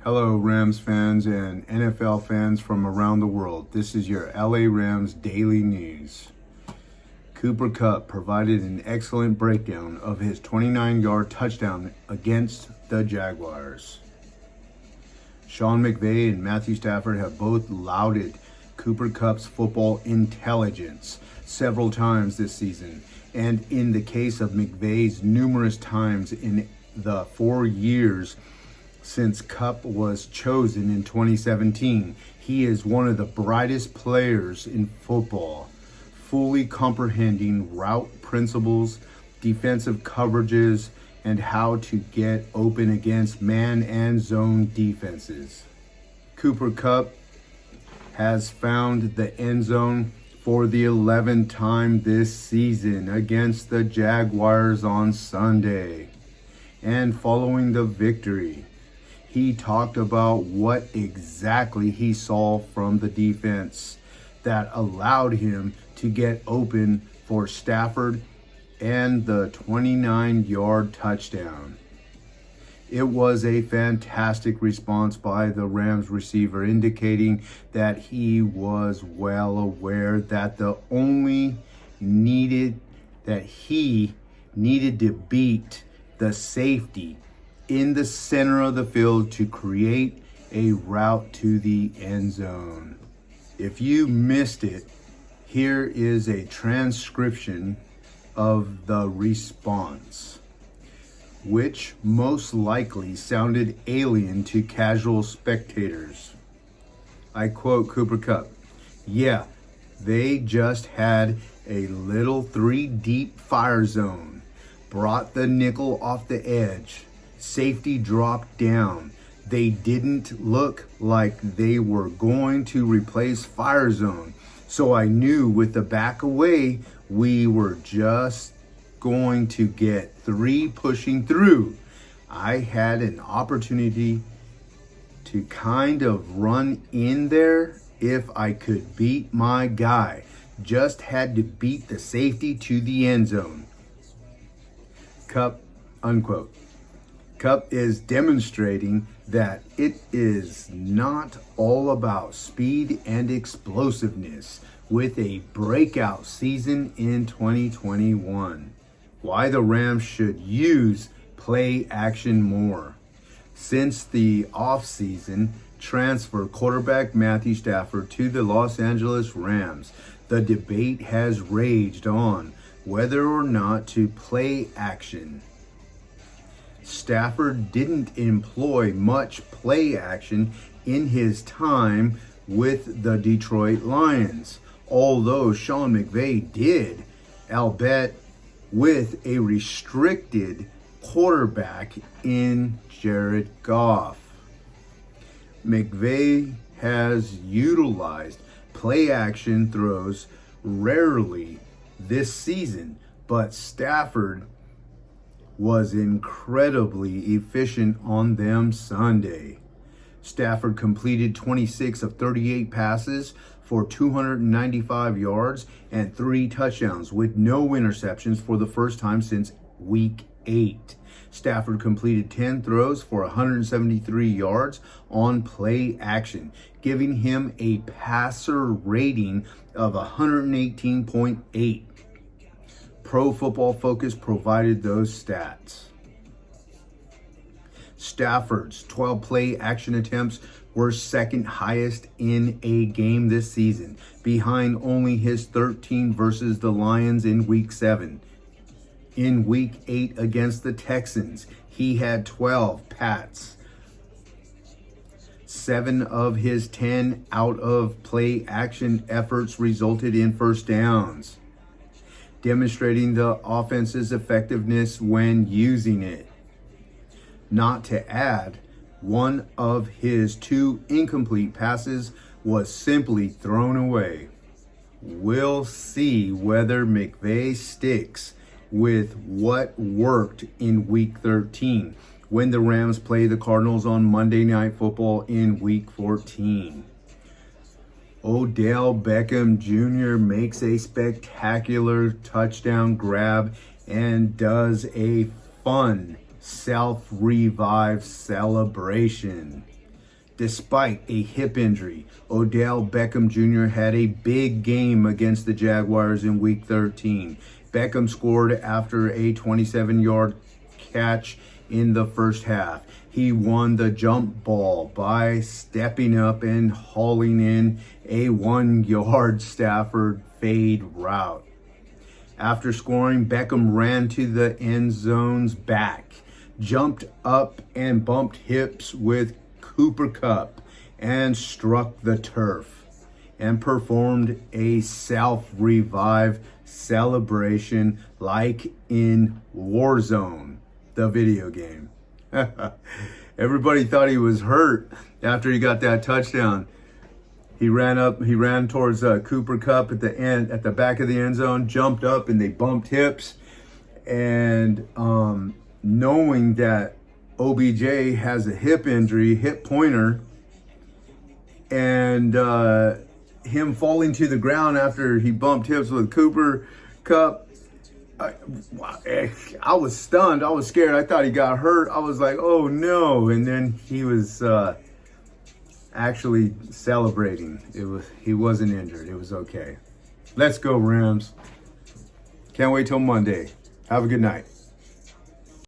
Hello, Rams fans and NFL fans from around the world. This is your LA Rams Daily News. Cooper Kupp provided an excellent breakdown of his 29-yard touchdown against the Jaguars. Sean McVay and Matthew Stafford have both lauded Cooper Kupp's football intelligence several times this season, and in the case of McVay's numerous times in the 4 years since Kupp was chosen in 2017, he is one of the brightest players in football, fully comprehending route principles, defensive coverages, and how to get open against man and zone defenses. Cooper Kupp has found the end zone for the 11th time this season against the Jaguars on Sunday. And following the victory, he talked about what exactly he saw from the defense that allowed him to get open for Stafford and the 29-yard touchdown. It was a fantastic response by the Rams receiver, indicating that he was well aware that he needed to beat the safety in the center of the field to create a route to the end zone. If you missed it, here is a transcription of the response, which most likely sounded alien to casual spectators. I quote Cooper Kupp, "Yeah, they just had a little 3-deep fire zone, brought the nickel off the edge. Safety dropped down. They didn't look like they were going to replace fire zone. So I knew with the back away, we were just going to get 3 pushing through. I had an opportunity to kind of run in there if I could beat my guy. Just had to beat the safety to the end zone." Kupp, unquote. Kupp is demonstrating that it is not all about speed and explosiveness with a breakout season in 2021. Why the Rams should use play action more. Since the offseason transfer quarterback Matthew Stafford to the Los Angeles Rams, the debate has raged on whether or not to play action. Stafford didn't employ much play action in his time with the Detroit Lions, although Sean McVay did, albeit with a restricted quarterback in Jared Goff. McVay has utilized play action throws rarely this season, but Stafford was incredibly efficient on them Sunday. Stafford completed 26 of 38 passes for 295 yards and 3 touchdowns with no interceptions for the first time since week 8. Stafford completed 10 throws for 173 yards on play action, giving him a passer rating of 118.8. Pro Football Focus provided those stats. Stafford's 12 play action attempts were second highest in a game this season, behind only his 13 versus the Lions in Week 7. In Week 8 against the Texans, he had 12 pats. 7 of his 10 out of play action efforts resulted in first downs, demonstrating the offense's effectiveness when using it. Not to add, one of his 2 incomplete passes was simply thrown away. We'll see whether McVay sticks with what worked in Week 13 when the Rams play the Cardinals on Monday Night Football in Week 14. Odell Beckham Jr. makes a spectacular touchdown grab and does a fun self-revive celebration. Despite a hip injury, Odell Beckham Jr. had a big game against the Jaguars in Week 13. Beckham scored after a 27-yard catch in the first half. He won the jump ball by stepping up and hauling in a 1-yard Stafford fade route. After scoring, Beckham ran to the end zone's back, jumped up and bumped hips with Kupp, and struck the turf, and performed a self-revive celebration like in Warzone, the video game. Everybody thought he was hurt after he got that touchdown. He ran towards Kupp at the back of the end zone, jumped up, and they bumped hips. And knowing that OBJ has a hip injury, hip pointer, and him falling to the ground after he bumped hips with Kupp, I was stunned. I was scared. I thought he got hurt. I was like, oh no. And then he was actually celebrating. He wasn't injured. It was okay. Let's go, Rams. Can't wait till Monday. Have a good night.